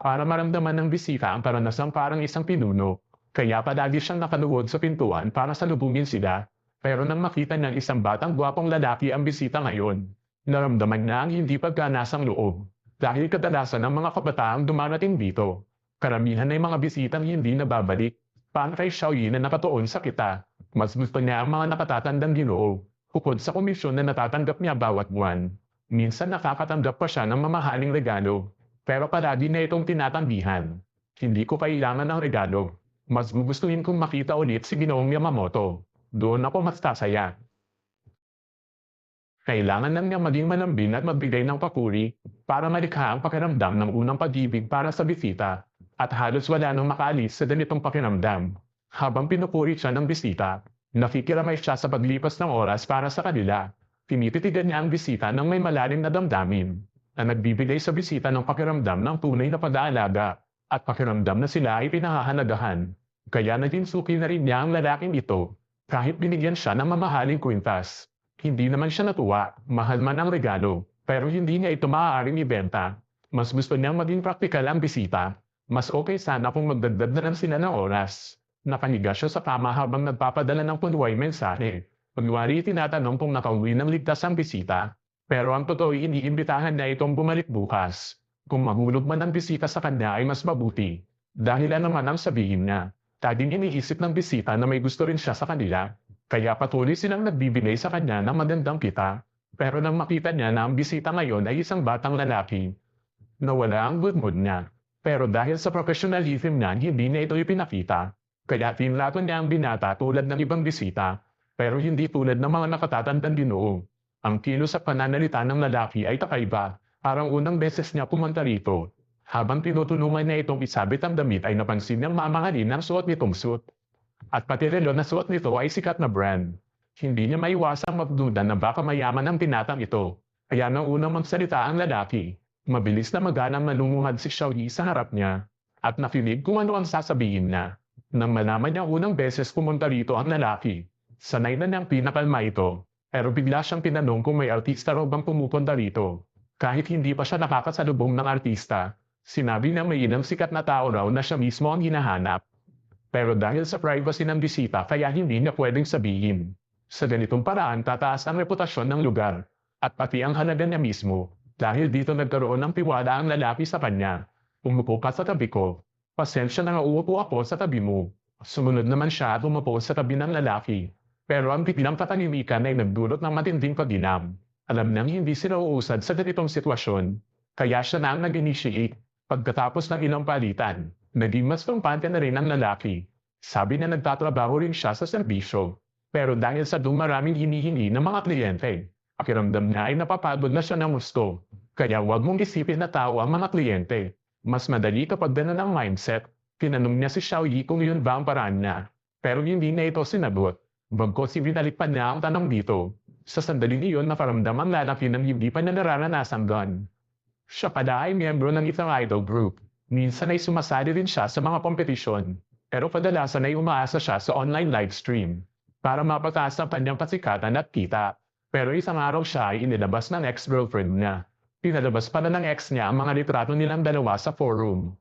para maramdaman ng bisita ang karanasang parang isang pinuno. Kaya palagi siyang nakaluhod sa pintuan para salubungin sila. Pero nang makita ng isang batang gwapong lalaki ang bisita ngayon, naramdaman niya ang hindi pagkanasang loob. Dahil kadalasan ng mga kabataang dumarating dito, karamihan ay mga bisitang hindi nababalik. Para kay Xiaoyi na nakatuon sa kita, mas gusto niya ang mga nakatatandang ginoo. Bukod sa komisyon na natatanggap niya bawat buwan, minsan nakakatanggap pa siya ng mamahaling regalo. Pero palagi na itong tinatanggihan. Hindi ko kailangan ng regalo. Mas gugustuhin kong makita ulit si Ginoong Yamamoto. Doon ako mas sasaya. Kailangan lang niya maging malambing at magbigay ng papuri para malikha ang pakiramdam ng unang pag-ibig para sa bisita. At halos wala nang makaalis sa ganitong pakiramdam. Habang pinupuri siya ng bisita, nakikiramay siya sa paglipas ng oras para sa kanila. Tinititigan niya ang bisita ng may malalim na damdamin na nagbibigay sa bisita ng pakiramdam ng tunay na pag-aalaga at pakiramdam na sila ay pinahahalagahan. Kaya naging suki na rin niya ang lalaking ito kahit binigyan siya ng mamahaling kwintas. Hindi naman siya natuwa, mahal man ang regalo, pero hindi niya ito maaaring ibenta. Mas gusto niyang maging praktikal ang bisita. Mas okay sana kung magdagdag na lang sila ng oras. Nakaniga siya sa kama habang nagpapadala ng punway mensahe. Pagwari tinatanong kung nakauwi ng ligtas ang bisita. Pero ang totoo iniimbitahan na itong bumalik bukas. Kung mahulog man ang bisita sa kanya ay mas mabuti. Dahil ano man ang sabihin niya. Taging iniisip ng bisita na may gusto rin siya sa kanila. Kaya patuloy silang nagbibigay sa kanya ng magandang kita. Pero nang makita niya na ang bisita ngayon ay isang batang lalaki, nawala ang good mood niya. Pero dahil sa professionalism niya, hindi niya ito ipinakita. Kaya tinlaton niya ang binata tulad ng ibang bisita. Pero hindi tulad ng mga nakatatandang ginoo. Ang kilos sa pananalita ng lalaki ay kakaiba. Parang unang beses niya pumunta rito. Habang tinutulungan niya itong isabit ang damit ay napansin niyang mamahalin ang suot nitong suit. At pati relo na suot nito ay sikat na brand. Hindi niya maiwasang magduda na baka mayaman ang binatang ito. Kaya nang unang magsalita ang lalaki, mabilis na maganang malungungad si Xiaoyi sa harap niya. At nakinig kung ano ang sasabihin niya. Nang malaman niya unang beses pumunta rito ang lalaki, sanay na niyang pinakalma ito. Pero bigla siyang tinanong kung may artista raw bang pumupunta rito. Kahit hindi pa siya nakakasalubong ng artista, sinabi na may ilang sikat na tao raw na siya mismo ang hinahanap. Pero dahil sa privacy ng bisita kaya hindi niya pwedeng sabihin. Sa ganitong paraan tataas ang reputasyon ng lugar at pati ang halaga niya mismo. Dahil dito nagkaroon ng tiwala ang lalaki sa kanya. Umupo ka sa tabi ko. Pasensya na nga uupo ako sa tabi mo. Sumunod naman siya at umupo sa tabi ng lalaki. Pero ang biglang katahimikan ay nagdulot ng matinding pagginam. Alam niyang hindi sila uusad sa ganitong sitwasyon. Kaya siya na ang nag-initiate. Pagkatapos ng ilang palitan, naging mas tumpante na rin ang lalaki. Sabi na nagtatrabaho rin siya sa serbisyo. Pero dahil sa dumaraming hinihingi ng mga kliyente, pakiramdam niya ay napapagod na siya ng gusto. Kaya huwag mong isipin na tao ang mga kliyente. Mas madali kapag ganun ang mindset. Tinanong niya si Xiaoyi kung yun ba ang paraan niya. Pero hindi na ito sinagot. Bagkos ibinalik pa niya ang tanong dito. Sa sandaling iyon naparamdam ang lalaki ng hindi pa niya nararanasan doon. Siya pala ay miyembro ng isang idol group. Minsan ay sumasali rin siya sa mga kompetisyon. Pero kadalasan ay umaasa siya sa online livestream para mapataas ang kanyang pasikatan at kita. Pero isang araw siya ay inilabas ng ex-girlfriend niya. Pinalabas pala ng ex niya ang mga litrato nilang dalawa sa forum.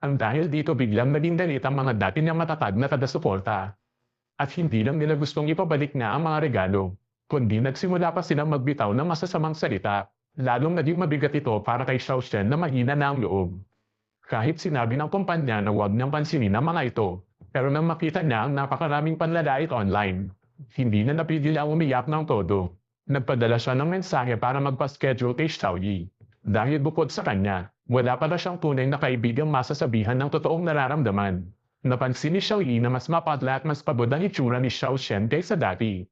Ang dahil dito biglang naging galit ang mga dati niyang matatag na taga-suporta. At hindi lang nila gustong ipabalik na ang mga regalo, kundi nagsimula pa silang magbitaw ng masasamang salita. Lalong naging mabigat ito para kay Xiao Shen na mahina na ang loob. Kahit sinabi ng kumpanya na huwag niyang pansinin ang mga ito, pero nang makita niya ang napakaraming panlalait online, hindi na napigil ang umiyak ng todo. Nagpadala siya ng mensahe para magpa-schedule kay Xiaoyi. Dahil bukod sa kanya, wala pala siyang tunay na kaibigang masasabihan ng totoong nararamdaman. Napansin ni Xiaoyi na mas mapadla at mas pagod ang itsura ni Xiao Shen kaysa dati.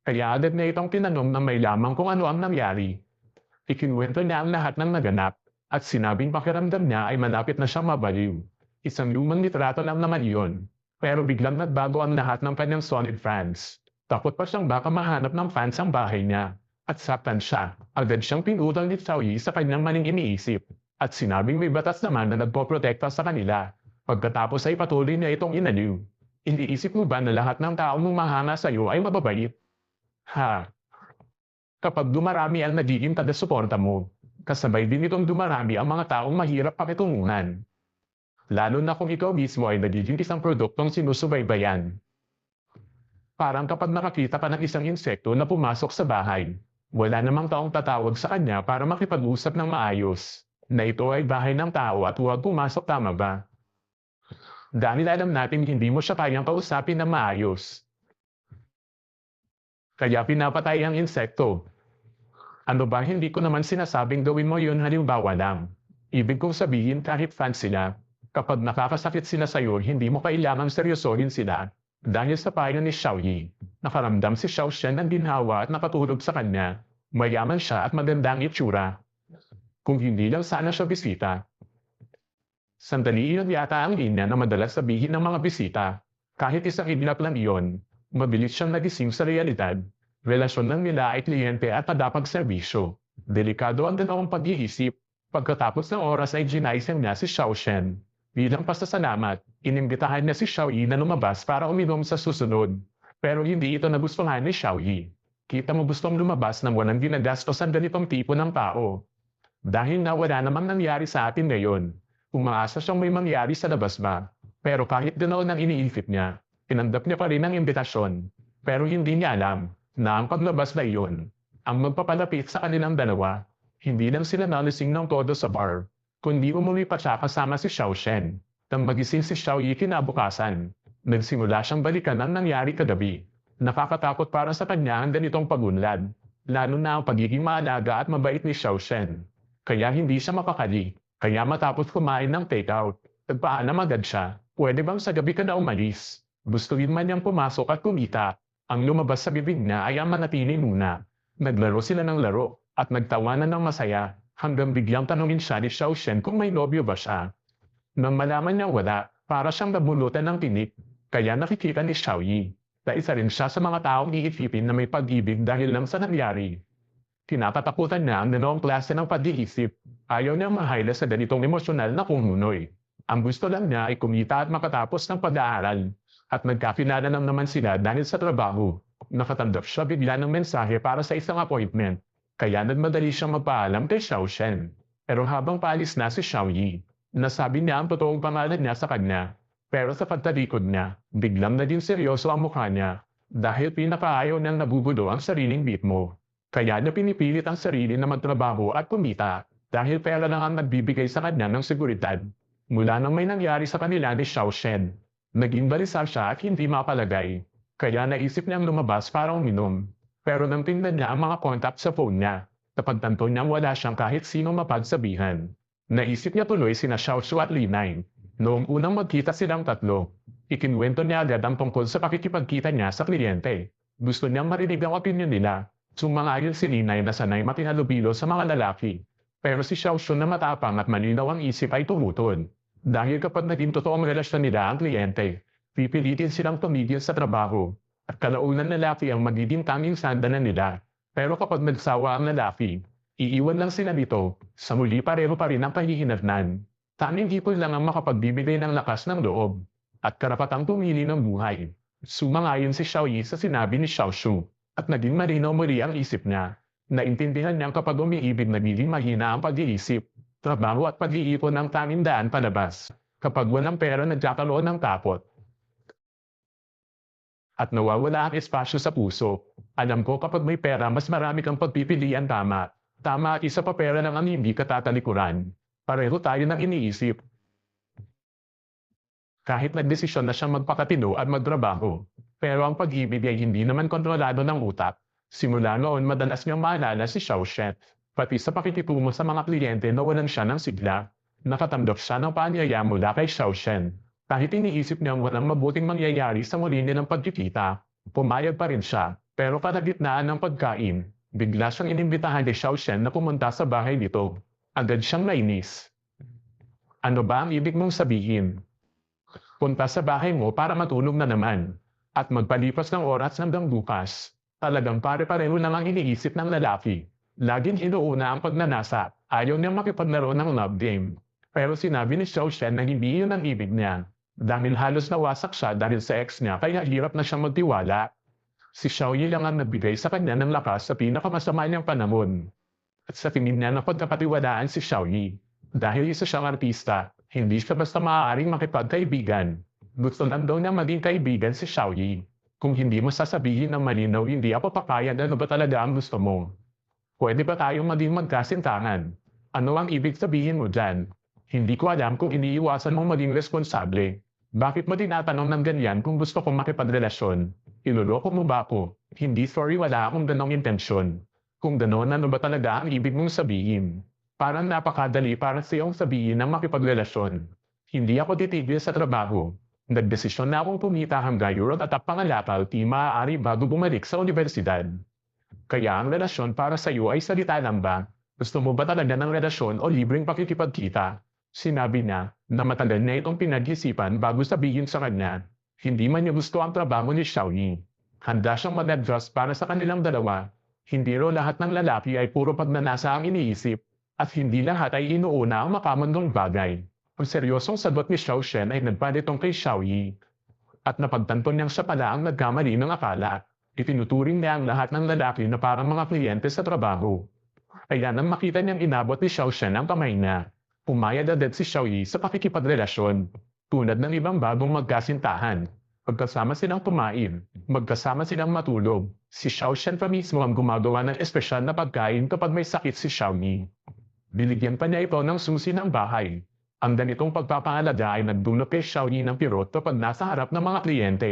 Kaya agad na itong tinanong na may lamang kung ano ang nangyari. Ikinuwento niya ang lahat ng naganap at sinabing pakiramdam niya ay malapit na siyang mabaliw. Isang lumang litrato lang naman iyon. Pero biglang nagbago ang lahat ng kanyang solid fans. Takot pa siyang baka mahanap ng fans ang bahay niya. At saktan siya. Agad siyang pinutol ni Xiaoyi sa kanyang maling iniisip. At sinabing may batas naman na nagpoprotekta sa kanila. Pagkatapos ay patuloy niya itong inaliw. Iniisip mo ba na lahat ng taong humahanga sa iyo ay mababait? Ha? Kapag dumarami ang nagiging taga-suporta mo, kasabay din itong dumarami ang mga taong mahirap pakitunguhan. Lalo na kung ikaw mismo ay nagiging isang produktong sinusubaybayan. Parang kapag nakakita ka ng isang insekto na pumasok sa bahay, wala namang taong tatawag sa kanya para makipag-usap ng maayos, na ito ay bahay ng tao at huwag pumasok, tama ba? Dahil alam natin hindi mo siya kayang kausapin na maayos. Kaya pinapatay ang insekto. Ano ba, hindi ko naman sinasabing gawin mo yun, halimbawa lang. Ibig kong sabihin kahit fan sila, kapag nakakasakit sila sa'yo, hindi mo kailangang seryosohin sila. Dahil sa payo ni Xiaoyi, nakaramdam si Xiao Shen ng ginhawa at nakatulog sa kanya. Mayaman siya at magandang itsura. Kung hindi lang sana siya bisita. Sandali iyon yata ang linya na madalas sabihin ng mga bisita. Kahit isang iglap lang iyon, mabilis siyang nagising sa realidad. Relasyon ng nila ay kliyente at kadapag-serbisyo. Delikado ang dalawang pag-iisip. Pagkatapos ng oras ay ginaisang niya si Xiao Shen. Bilang pasasalamat, inimbitahan niya si Xiaoyi na lumabas para uminom sa susunod. Pero hindi ito nagustuhan ni Xiaoyi. Kita mo gustong lumabas nang walang ginagastos ang ganitong tipo ng tao. Dahil na wala namang nangyari sa atin ngayon. Umaasa siyang may mangyari sa labas ba. Pero kahit ganoon ang iniisip niya, tinanggap niya pa rin ang imbitasyon. Pero hindi niya alam na ang paglabas na iyon ang magpapalapit sa kanilang dalawa. Hindi lang sila nalasing ng todo sa bar, kundi umuwi pa siya kasama si Xiao Shen. Nang magising si Xiaoyi kinabukasan, nagsimula siyang balikan ang nangyari kagabi. Nakakatakot para sa kanya ang ganitong pagunlad, lalo na ang pagiging maalaga at mabait ni Xiao Shen. Kaya hindi siya mapakali. Kaya matapos kumain ng takeout, nagpaalam agad siya. Pwede bang sa gabi ka na umalis? Gusto rin man niyang pumasok at kumita. Ang lumabas sa bibig niya ay ang manatili muna. Naglaro sila ng laro at nagtawanan ng masaya hanggang biglang tanungin siya ni Xiao Shen kung may nobyo ba siya. Nang malaman niya wala, para siyang nabulutan ng tinik. Kaya nakikita ni Xiaoyi na isa rin siya sa mga taong iisipin na may pag-ibig dahil lang sa nangyari. Tinatatakutan niya ang dalawang klase ng pag-iisip. Ayaw niyang mahayla sa ganitong emosyonal na kumunoy. Ang gusto lang niya ay kumita at makatapos ng pag-aaral. At nagkakilala naman sila dahil sa trabaho. Nakatanggap siya bigla ng mensahe para sa isang appointment. Kaya nagmadali siyang magpaalam kay Xiao Shen. Pero habang paalis na si Xiaoyi, nasabi niya ang totoong pangalan niya sa kanya. Pero sa pagtalikod niya, biglang naging seryoso ang mukha niya. Dahil pinakaayaw niyang nabubulo ang sariling ritmo. Kaya niya pinipilit ang sarili na magtrabaho at kumita dahil pera lang ang nagbibigay sa kanya ng seguridad. Mula nang may nangyari sa kanila ni Xiao Shen, naging balisa siya at hindi mapalagay. Kaya naisip niyang lumabas para uminom. Pero nang tingnan niya ang mga contact sa phone niya, napagtanto niyang wala siyang kahit sino mapagsabihan. Naisip niya tuloy sina Xiao Shu at Li Nine. Noong unang magkita silang tatlo, ikinwento niya agad ang tungkol sa pakikipagkita niya sa kliyente. Gusto niyang marinig ang opinion nila. Sumang-ayon si Ninay na sanay makinalubilo sa mga lalaki. Pero si Xiao Shu na matapang at malinaw ang isip ay tumutol. Dahil kapag naging totoong relasyon nila ang kliyente, pipilitin silang tumigil sa trabaho. At kalaunan lalaki ang magiging tanging sandalan nila. Pero kapag nagsawa ang lalaki, iiwan lang sila nito. Sa muli pareho pa rin ang pahihinatnan. Tanging hipon lang ang makapagbibigay ng lakas ng loob. At karapatang tumili ng buhay. Sumang-ayon si Xiaoyi sa sinabi ni Xiao Shu. At naging malinaw muli ang isip niya. Naintindihan niyang kapag umiibig nagiging mahina ang pag-iisip, trabaho at pag-iipon ang tanging daan palabas. Kapag walang pera nagkakaroon ng takot. At nawawala ang espasyo sa puso. Alam ko kapag may pera mas marami kang pagpipilian, tama. Tama at isa pa pera lang ang hindi katatalikuran. Pareho tayo ng iniisip. Kahit nagdesisyon na siyang magpakatino at magtrabaho. Pero ang pag-ibig ay hindi naman kontrolado ng utak. Simula noon madalas niyang maalala si Xiao Shen. Pati sa pakikitungo sa mga kliyente nawalan siya ng sigla. Nakatanggap siya ng paanyaya mula kay Xiao Shen. Kahit iniisip niyang walang mabuting mangyayari sa muli nilang pagkikita, pumayag pa rin siya. Pero kalagitnaan ng pagkain, bigla siyang inimbitahan ni Xiao Shen na pumunta sa bahay nito. Agad siyang nainis. Ano ba ang ibig mong sabihin? Punta sa bahay mo para matulog na naman. At magpalipas ng oras hanggang bukas, talagang pare-pareho lang ang iniisip ng lalaki. Laging inuuna ang pagnanasa, ayaw niyang makipaglaro ng love game. Pero sinabi ni Xiao Shen na hindi yun ang ibig niya. Dahil halos nawasak siya dahil sa ex niya kaya hirap na siyang magtiwala. Si Xiaoyi lang ang nagbigay sa kanya ng lakas sa pinakamasama niyang panahon. At sa tingin niya na pagkapatiwalaan si Xiaoyi. Dahil isa siyang artista, Hindi siya basta maaaring makipagkaibigan. Gusto lang daw niya maging kaibigan si Xiaoyi. Kung hindi mo sasabihin ng malinaw, hindi ako papayag, ano ba talaga ang gusto mo? Pwede ba tayong maging magkasintahan? Ano ang ibig sabihin mo dyan? Hindi ko alam kung iniiwasan mong maging responsable. Bakit mo tinatanong ng ganyan kung gusto kong makipagrelasyon? Iloloko mo ba ako? Hindi, sorry, wala akong ganong intensyon. Kung ganon, ano ba talaga ang ibig mong sabihin? Parang napakadali para sa iyong sabihin ng makipagrelasyon. Hindi ako titigil sa trabaho. Nagdesisyon na akong pumita hanggang Europe at ang pangalapal di maaari bago bumalik sa universidad. Kaya ang relasyon para sa iyo ay salita lang ba? Gusto mo ba talaga ng relasyon o libreng pakikipagkita? Sinabi niya na matagal na itong pinag-isipan bago sabihin sa kanya. Hindi man niya gusto ang trabaho ni Xiaoyi. Handa siyang mag-adjust para sa kanilang dalawa. Hindi raw lahat ng lalaki ay puro pagnanasa ang iniisip at hindi lahat ay inuuna ang makamandong bagay. Ang seryosong sagot ni Xiao Shen ay nagpalitong kay Xiaoyi at napagtanto niyang siya pala ang nagkamali ng akala. Itinuturing niya ang lahat ng lalaki na parang mga kliyente sa trabaho. Kaya nang makita niyang inabot ni Xiao Shen ang kamay niya, pumayag agad si Xiaoyi sa pakikipagrelasyon. Tulad ng ibang bagong magkasintahan. Magkasama silang kumain, magkasama silang matulog. Si Xiao Shen pa mismo ang gumagawa ng espesyal na pagkain kapag may sakit si Xiaoyi. Binigyan pa niya ito ng susi ng bahay. Ang ganitong pagpapahalaga ay nagdulot kay Xiaoyi ng pirot kapag nasa harap ng mga kliyente.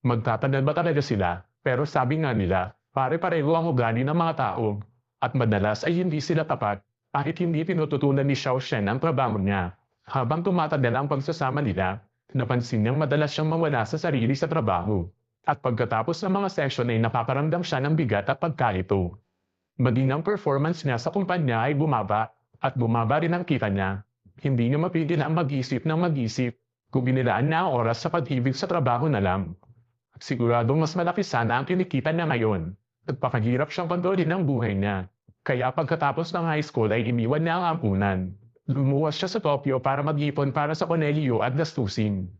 Magtatagal ba talaga sila? Pero sabi nga nila, pare-pareho ang ugali ng mga tao. At madalas ay hindi sila tapat, kahit hindi tinututunan ni Xiao Shen ang trabaho niya. Habang tumatagal ang pagsasama nila, napansin niyang madalas siyang mawala sa sarili sa trabaho. At pagkatapos ng mga session ay napaparamdam siya ng bigat at pagkalito. Maging ang performance niya sa kumpanya ay bumaba, at bumaba rin ang kita niya. Hindi niya mapigil ang mag-isip ng mag-isip, kung binilaan niya ang oras sa pag-ibig sa trabaho na lang. Siguradong mas malaki sana ang kinikita niya ngayon. Nagpakahirap siyang kontrolin ng buhay niya. Kaya pagkatapos ng high school ay iniwan niya ang ampunan. Lumuwas siya sa Tokyo para mag-ipon para sa kolehiyo at gastusin.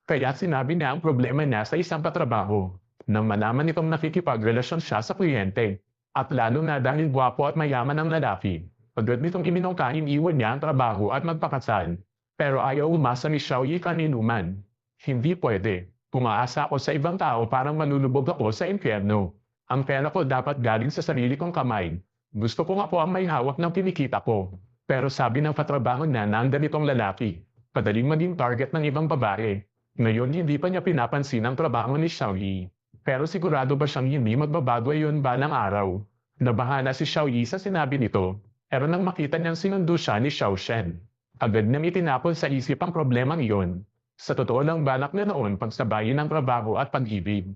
Kaya sinabi niya ang problema niya sa isang katrabaho. Nang malaman nitong nakikipagrelasyon siya sa kliyente. At lalo na dahil gwapo at mayaman ang lalaki. Pagkat nitong iminungkain, iwan niya ang trabaho at magpakasal. Pero ayaw umasa ni Xiaoyi kaninuman. Hindi pwede. Pumaasa ako sa ibang tao, parang manulubog ako sa impyerno. Ang pera ko dapat galing sa sarili kong kamay. Gusto ko nga po ang may hawak ng kinikita ko. Pero sabi ng katrabaho niya na ang ganitong lalaki, padaling maging target ng ibang babae. Ngayon hindi pa niya pinapansin ang trabaho ni Xiaoyi. Pero sigurado ba siyang hindi magbabago yun balang araw? Nabahala si Xiaoyi sa sinabi nito. Pero nang makita niyang sinundo siya ni Xiao Shen, agad niyang itinapon sa isip ang problemang iyon. Sa totoo lang, balak na noon pagsabayin ng trabaho at pag-ibig.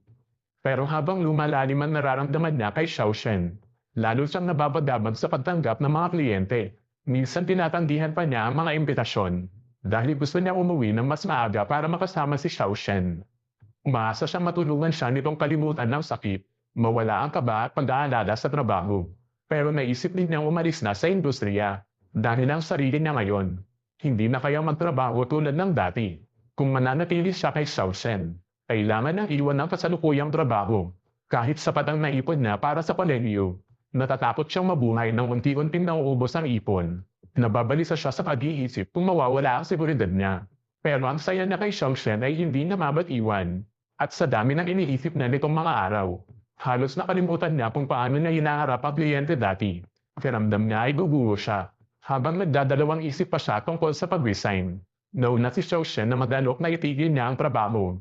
Pero habang lumalalim ang nararamdaman niya kay Xiao Shen, lalo siyang nababadabag sa pagtanggap ng mga kliyente. Minsan tinatanggihan pa niya ang mga imbitasyon dahil gusto niya umuwi ng mas maaga para makasama si Xiao Shen. Umaasa siyang matulungan siya nitong kalimutan ng sakit, mawala ang kaba at pag-aalala sa trabaho. Pero naisip din niyang umalis na sa industriya dahil ang sarili niya ngayon. Hindi na kaya magtrabaho tulad ng dati. Kung mananatili siya kay Xiao Shen, kailangan nang iwan ang kasalukuyang trabaho. Kahit sapat ang naipon niya para sa kolehiyo, natatakot siyang mabuhay nang unti-unting nauubos ang ipon. Nababalisa siya sa pag-iisip kung mawawala ang seguridad niya. Pero ang saya niya kay Xiao Shen ay hindi na mabatiwan. At sa dami ng iniisip na nitong mga araw, halos nakalimutan niya kung paano niya hinaharap ang kliyente dati. Pakiramdam niya ay gugulo siya, habang nagdadalawang isip pa siya tungkol sa pag-resign. Nauna si Xiao Shen na mag-alok na itigil niya ang trabaho.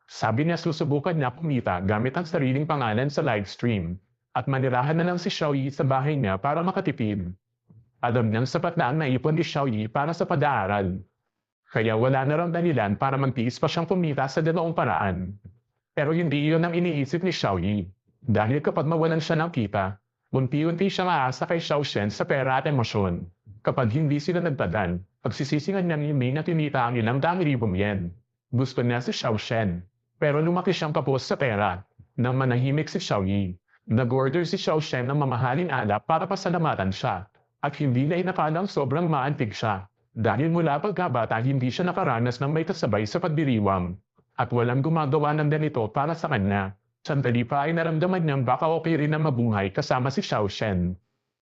Sabi niya susubukan niya kumita gamit ang sariling pangalan sa livestream, at manirahan na lang si Xiaoyi sa bahay niya para makatipid. Alam niyang sapat na ang naipon ni Xiaoyi para sa pag-aaral. Kaya wala na raw dahilan para magtiis pa siyang kumita sa ganoong paraan. Pero hindi iyon ang iniisip ni Xiaoyi. Dahil kapag mawalan siya ng kita, unti-unti siya maasa kay Xiao Shen sa pera at emosyon. Kapag hindi sila nagpadan, pagsisisingan niya ni na tinita ang ilang daang libong yen. Gusto niya si Xiao Shen. Pero lumaki siyang kapos sa pera. Nang manahimik si Xiaoyi, nag-order si Xiao Shen ng mamahaling alak para pasalamatan siya. At hindi na inakalang sobrang maantig siya. Dahil mula pagkabata hindi siya nakaranas ng may kasabay sa pagdiriwang. At walang gumagawa ng ganito para sa kanya. Sandali pa ay naramdaman niyang baka okay rin na mabuhay kasama si Xiao Shen.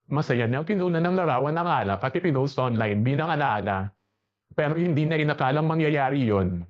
Masaya niyang kinunan ng larawan ng alak at ipinost online bilang alaala. Pero hindi na inakalang mangyayari yon.